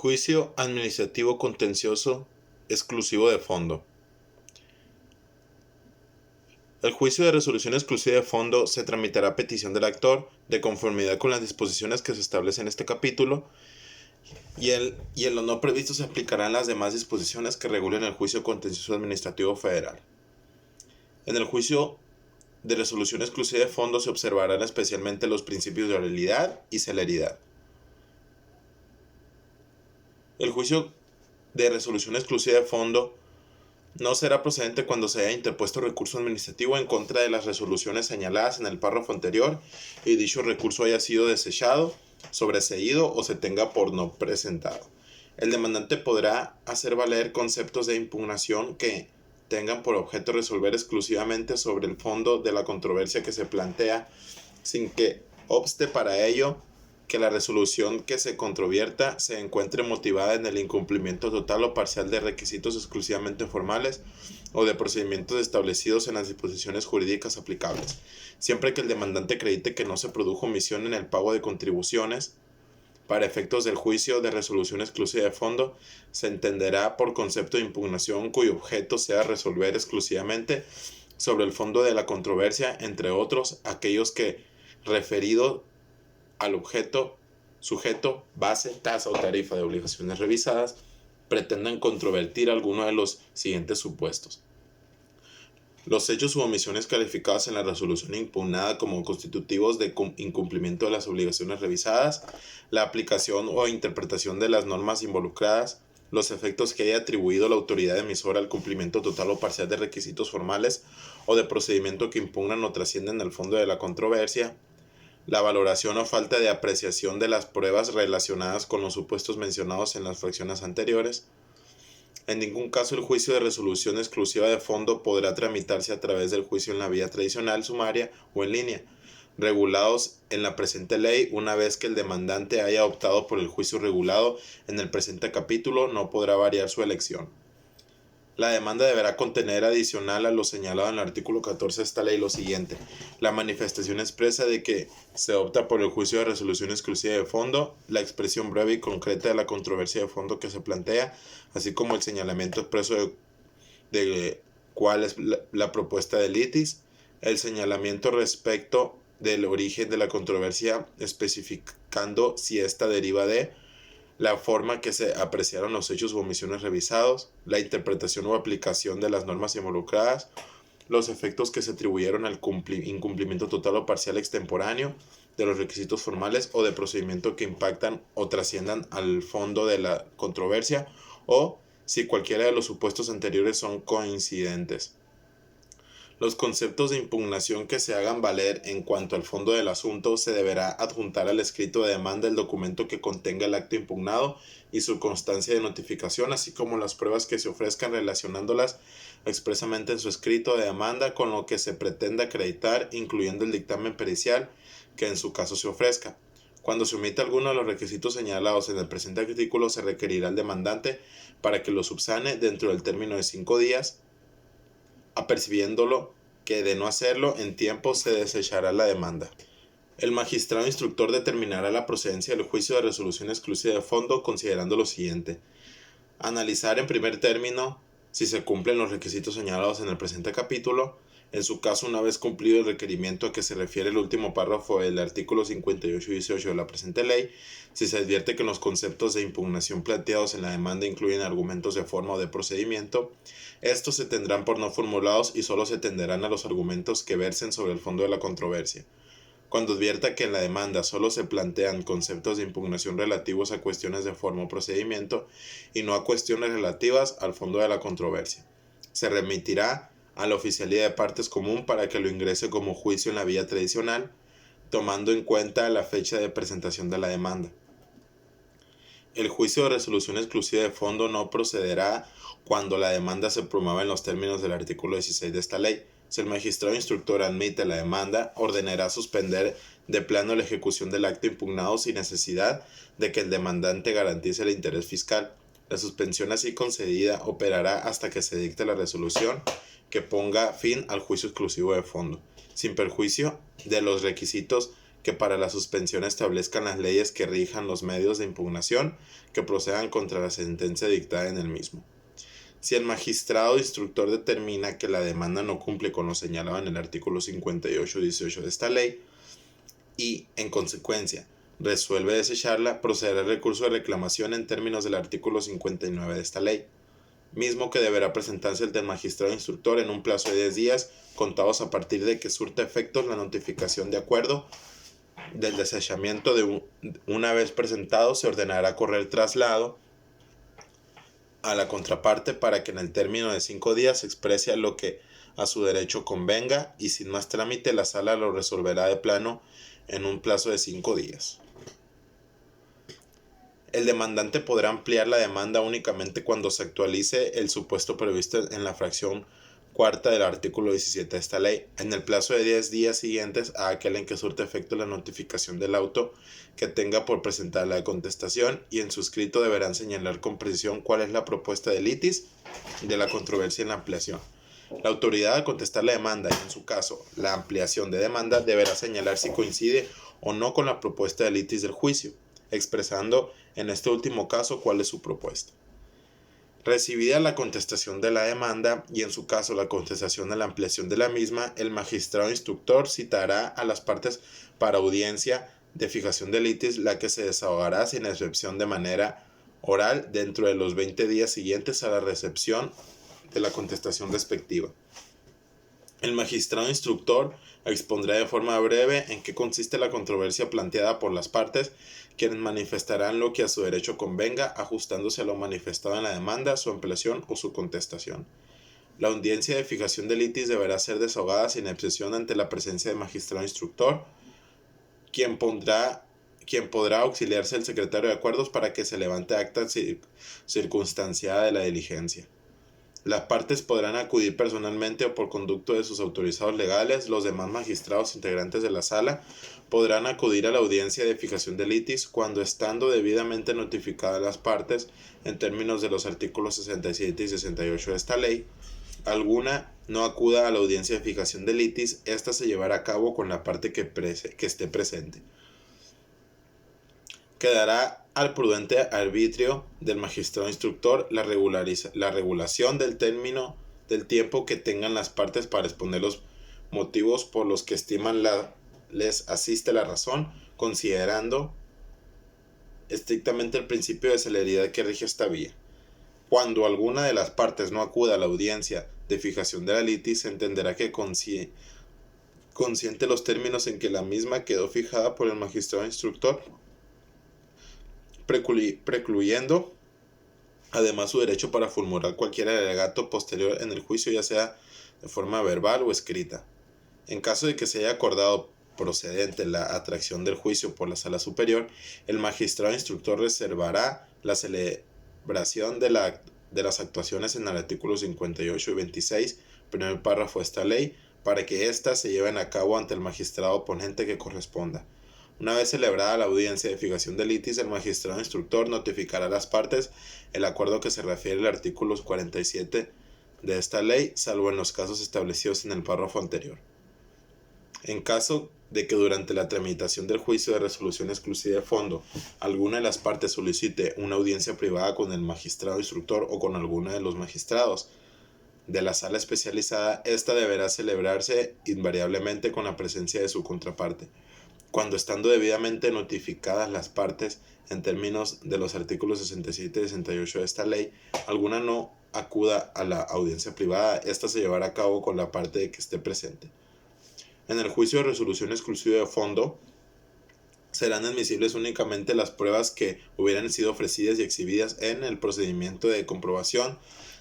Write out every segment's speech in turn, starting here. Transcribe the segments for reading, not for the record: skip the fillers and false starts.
Juicio administrativo contencioso exclusivo de fondo. El juicio de resolución exclusiva de fondo se tramitará a petición del actor, de conformidad con las disposiciones que se establecen en este capítulo, y en lo no previsto se aplicarán las demás disposiciones que regulen el juicio contencioso administrativo federal. En el juicio de resolución exclusiva de fondo se observarán especialmente los principios de oralidad y celeridad. El juicio de resolución exclusiva de fondo no será procedente cuando se haya interpuesto recurso administrativo en contra de las resoluciones señaladas en el párrafo anterior y dicho recurso haya sido desechado, sobreseído o se tenga por no presentado. El demandante podrá hacer valer conceptos de impugnación que tengan por objeto resolver exclusivamente sobre el fondo de la controversia que se plantea, sin que obste para ello que la resolución que se controvierta se encuentre motivada en el incumplimiento total o parcial de requisitos exclusivamente formales o de procedimientos establecidos en las disposiciones jurídicas aplicables, siempre que el demandante acredite que no se produjo omisión en el pago de contribuciones. Para efectos del juicio de resolución exclusiva de fondo, se entenderá por concepto de impugnación cuyo objeto sea resolver exclusivamente sobre el fondo de la controversia, entre otros, aquellos que, referido al objeto, sujeto, base, tasa o tarifa de obligaciones revisadas, pretendan controvertir alguno de los siguientes supuestos: los hechos u omisiones calificados en la resolución impugnada como constitutivos de incumplimiento de las obligaciones revisadas, la aplicación o interpretación de las normas involucradas, los efectos que haya atribuido la autoridad emisora al cumplimiento total o parcial de requisitos formales o de procedimiento que impugnan o trascienden el fondo de la controversia, la valoración o falta de apreciación de las pruebas relacionadas con los supuestos mencionados en las fracciones anteriores. En ningún caso el juicio de resolución exclusiva de fondo podrá tramitarse a través del juicio en la vía tradicional, sumaria o en línea, regulados en la presente ley. Una vez que el demandante haya optado por el juicio regulado en el presente capítulo, no podrá variar su elección. La demanda deberá contener, adicional a lo señalado en el artículo 14 de esta ley, lo siguiente: la manifestación expresa de que se opta por el juicio de resolución exclusiva de fondo, la expresión breve y concreta de la controversia de fondo que se plantea, así como el señalamiento expreso de cuál es la propuesta de litis, el señalamiento respecto del origen de la controversia, especificando si ésta deriva de la forma que se apreciaron los hechos u omisiones revisados, la interpretación o aplicación de las normas involucradas, los efectos que se atribuyeron al incumplimiento total o parcial extemporáneo de los requisitos formales o de procedimiento que impactan o trasciendan al fondo de la controversia, o si cualquiera de los supuestos anteriores son coincidentes. Los conceptos de impugnación que se hagan valer en cuanto al fondo del asunto se deberá adjuntar al escrito de demanda el documento que contenga el acto impugnado y su constancia de notificación, así como las pruebas que se ofrezcan relacionándolas expresamente en su escrito de demanda con lo que se pretenda acreditar, incluyendo el dictamen pericial que en su caso se ofrezca. Cuando se omita alguno de los requisitos señalados en el presente artículo, se requerirá al demandante para que lo subsane dentro del término de 5 días, apercibiéndolo que de no hacerlo en tiempo se desechará la demanda. El magistrado instructor determinará la procedencia del juicio de resolución exclusiva de fondo considerando lo siguiente: analizar en primer término si se cumplen los requisitos señalados en el presente capítulo. En su caso, una vez cumplido el requerimiento a que se refiere el último párrafo del artículo 58 y 18 de la presente ley, si se advierte que los conceptos de impugnación planteados en la demanda incluyen argumentos de forma o de procedimiento, estos se tendrán por no formulados y solo se tenderán a los argumentos que versen sobre el fondo de la controversia. Cuando advierta que en la demanda solo se plantean conceptos de impugnación relativos a cuestiones de forma o procedimiento y no a cuestiones relativas al fondo de la controversia, se remitirá a la Oficialía de Partes Común para que lo ingrese como juicio en la vía tradicional, tomando en cuenta la fecha de presentación de la demanda. El juicio de resolución exclusiva de fondo no procederá cuando la demanda se promueva en los términos del artículo 16 de esta ley. Si el magistrado instructor admite la demanda, ordenará suspender de plano la ejecución del acto impugnado sin necesidad de que el demandante garantice el interés fiscal. La suspensión así concedida operará hasta que se dicte la resolución que ponga fin al juicio exclusivo de fondo, sin perjuicio de los requisitos que para la suspensión establezcan las leyes que rijan los medios de impugnación que procedan contra la sentencia dictada en el mismo. Si el magistrado instructor determina que la demanda no cumple con lo señalado en el artículo 58-18 de esta ley y, en consecuencia, resuelve desecharla, procederá el recurso de reclamación en términos del artículo 59 de esta ley, mismo que deberá presentarse ante el magistrado instructor en un plazo de 10 días, contados a partir de que surta efectos la notificación de acuerdo del desechamiento una vez presentado. Se ordenará correr traslado a la contraparte para que en el término de 5 días exprese lo que a su derecho convenga, y sin más trámite la sala lo resolverá de plano en un plazo de 5 días. El demandante podrá ampliar la demanda únicamente cuando se actualice el supuesto previsto en la fracción cuarta del artículo 17 de esta ley, en el plazo de 10 días siguientes a aquel en que surte efecto la notificación del auto que tenga por presentar la contestación, y en su escrito deberán señalar con precisión cuál es la propuesta de litis de la controversia en la ampliación. La autoridad al contestar la demanda y, en su caso, la ampliación de demanda, deberá señalar si coincide o no con la propuesta de litis del juicio, expresando en este último caso cuál es su propuesta. Recibida la contestación de la demanda y, en su caso, la contestación de la ampliación de la misma, el magistrado instructor citará a las partes para audiencia de fijación de litis, la que se desahogará sin excepción de manera oral dentro de los 20 días siguientes a la recepción de la contestación respectiva. El magistrado instructor expondrá de forma breve en qué consiste la controversia planteada por las partes, quienes manifestarán lo que a su derecho convenga, ajustándose a lo manifestado en la demanda, su ampliación o su contestación. La audiencia de fijación de litis deberá ser desahogada sin excepción ante la presencia del magistrado instructor, quien podrá auxiliarse del secretario de acuerdos para que se levante acta circunstanciada de la diligencia. Las partes podrán acudir personalmente o por conducto de sus autorizados legales. Los demás magistrados integrantes de la sala podrán acudir a la audiencia de fijación de litis cuando, estando debidamente notificadas las partes en términos de los artículos 67 y 68 de esta ley, alguna no acuda a la audiencia de fijación de litis, esta se llevará a cabo con la parte que esté presente. Quedará al prudente arbitrio del magistrado instructor la regulación del término del tiempo que tengan las partes para exponer los motivos por los que estiman les asiste la razón, considerando estrictamente el principio de celeridad que rige esta vía. Cuando alguna de las partes no acuda a la audiencia de fijación de la litis, se entenderá que consciente los términos en que la misma quedó fijada por el magistrado instructor, precluyendo además su derecho para formular cualquier alegato posterior en el juicio, ya sea de forma verbal o escrita. En caso de que se haya acordado procedente la atracción del juicio por la sala superior, el magistrado instructor reservará la celebración de las actuaciones en el artículo 58 y 26, primer párrafo de esta ley, para que éstas se lleven a cabo ante el magistrado ponente que corresponda. Una vez celebrada la audiencia de fijación de litis, el magistrado instructor notificará a las partes el acuerdo que se refiere al artículo 47 de esta ley, salvo en los casos establecidos en el párrafo anterior. En caso de que durante la tramitación del juicio de resolución exclusiva de fondo alguna de las partes solicite una audiencia privada con el magistrado instructor o con alguno de los magistrados de la sala especializada, esta deberá celebrarse invariablemente con la presencia de su contraparte, cuando, estando debidamente notificadas las partes en términos de los artículos 67 y 68 de esta ley, alguna no acuda a la audiencia privada, esta se llevará a cabo con la parte que esté presente. En el juicio de resolución exclusiva de fondo, serán admisibles únicamente las pruebas que hubieran sido ofrecidas y exhibidas en el procedimiento de comprobación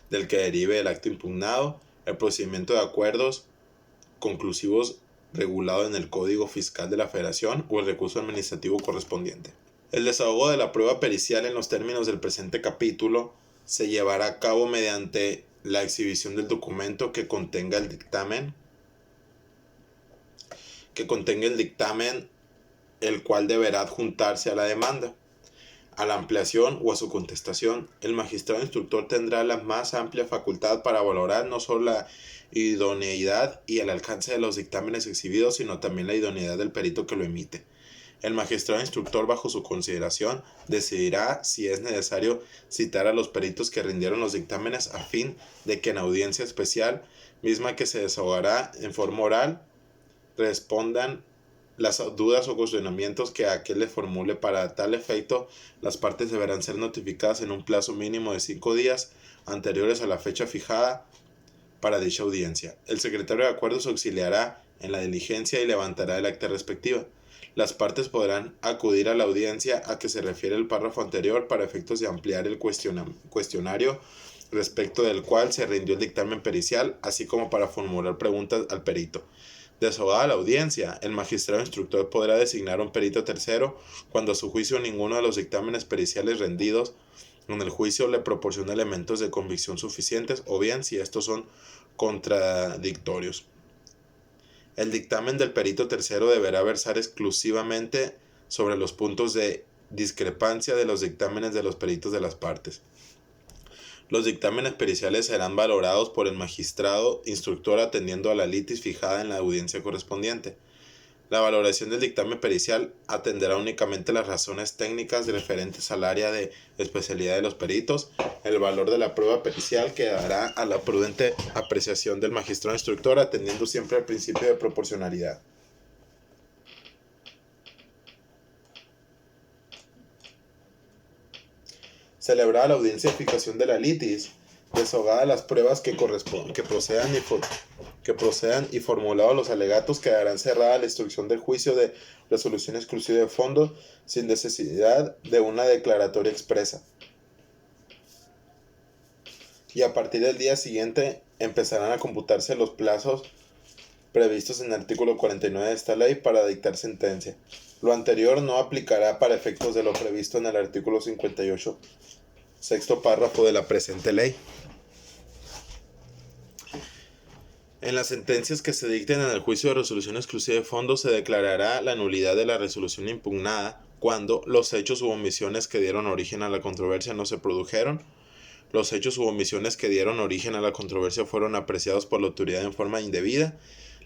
del que derive el acto impugnado, el procedimiento de acuerdos conclusivos regulado en el Código Fiscal de la Federación o el recurso administrativo correspondiente. El desahogo de la prueba pericial en los términos del presente capítulo se llevará a cabo mediante la exhibición del documento que contenga el dictamen, el cual deberá adjuntarse a la demanda, a la ampliación o a su contestación. El magistrado instructor tendrá la más amplia facultad para valorar no solo la idoneidad y el alcance de los dictámenes exhibidos, sino también la idoneidad del perito que lo emite. El magistrado instructor, bajo su consideración, decidirá si es necesario citar a los peritos que rindieron los dictámenes a fin de que en audiencia especial, misma que se desahogará en forma oral, respondan las dudas o cuestionamientos que aquel le formule. Para tal efecto, las partes deberán ser notificadas en un plazo mínimo de 5 días anteriores a la fecha fijada para dicha audiencia. El secretario de acuerdos auxiliará en la diligencia y levantará el acta respectiva. Las partes podrán acudir a la audiencia a que se refiere el párrafo anterior para efectos de ampliar el cuestionario respecto del cual se rindió el dictamen pericial, así como para formular preguntas al perito. Desahogada la audiencia, el magistrado instructor podrá designar un perito tercero cuando a su juicio ninguno de los dictámenes periciales rendidos en el juicio le proporciona elementos de convicción suficientes, o bien si estos son contradictorios. El dictamen del perito tercero deberá versar exclusivamente sobre los puntos de discrepancia de los dictámenes de los peritos de las partes. Los dictámenes periciales serán valorados por el magistrado instructor atendiendo a la litis fijada en la audiencia correspondiente. La valoración del dictamen pericial atenderá únicamente las razones técnicas referentes al área de especialidad de los peritos. El valor de la prueba pericial quedará a la prudente apreciación del magistrado instructor, atendiendo siempre al principio de proporcionalidad. Celebrada la audiencia de fijación de la litis, desahogadas las pruebas que procedan y formulados los alegatos, quedarán cerrada la instrucción del juicio de resolución exclusiva de fondo sin necesidad de una declaratoria expresa. Y a partir del día siguiente empezarán a computarse los plazos previstos en el artículo 49 de esta ley para dictar sentencia. Lo anterior no aplicará para efectos de lo previsto en el artículo 58, sexto párrafo de la presente ley. En las sentencias que se dicten en el juicio de resolución exclusiva de fondo se declarará la nulidad de la resolución impugnada cuando los hechos u omisiones que dieron origen a la controversia no se produjeron, los hechos u omisiones que dieron origen a la controversia fueron apreciados por la autoridad en forma indebida,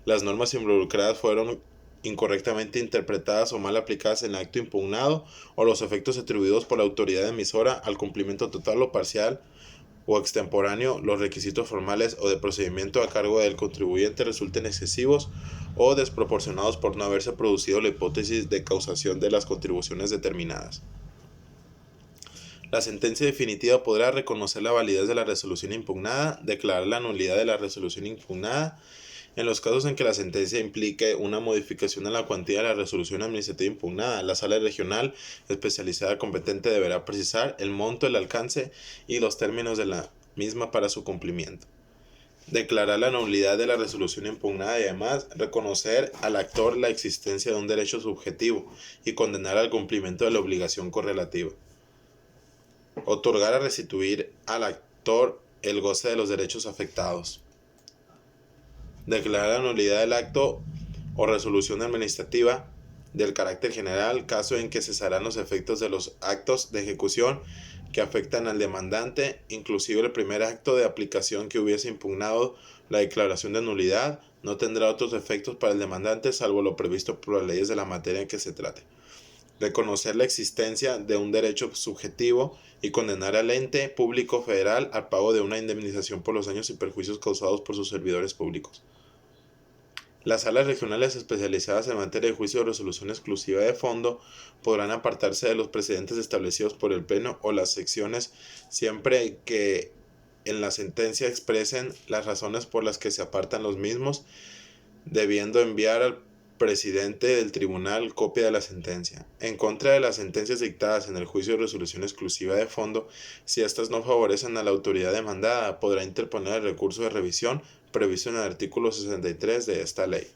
las normas involucradas fueron incorrectamente interpretadas o mal aplicadas en el acto impugnado, o los efectos atribuidos por la autoridad emisora al cumplimiento total o parcial o extemporáneo, los requisitos formales o de procedimiento a cargo del contribuyente resulten excesivos o desproporcionados por no haberse producido la hipótesis de causación de las contribuciones determinadas. La sentencia definitiva podrá reconocer la validez de la resolución impugnada, declarar la nulidad de la resolución impugnada. En los casos en que la sentencia implique una modificación en la cuantía de la resolución administrativa impugnada, la sala regional especializada competente deberá precisar el monto, el alcance y los términos de la misma para su cumplimiento. Declarar la nulidad de la resolución impugnada y además reconocer al actor la existencia de un derecho subjetivo y condenar al cumplimiento de la obligación correlativa. Otorgar a restituir al actor el goce de los derechos afectados. Declarar la nulidad del acto o resolución administrativa del carácter general, caso en que cesarán los efectos de los actos de ejecución que afectan al demandante, inclusive el primer acto de aplicación que hubiese impugnado la declaración de nulidad, no tendrá otros efectos para el demandante salvo lo previsto por las leyes de la materia en que se trate. Reconocer la existencia de un derecho subjetivo y condenar al ente público federal al pago de una indemnización por los daños y perjuicios causados por sus servidores públicos. Las salas regionales especializadas en materia de juicio de resolución exclusiva de fondo podrán apartarse de los precedentes establecidos por el Pleno o las secciones siempre que en la sentencia expresen las razones por las que se apartan los mismos, debiendo enviar al presidente del tribunal copia de la sentencia. En contra de las sentencias dictadas en el juicio de resolución exclusiva de fondo, si éstas no favorecen a la autoridad demandada, podrá interponer el recurso de revisión previsto en el artículo 63 de esta ley.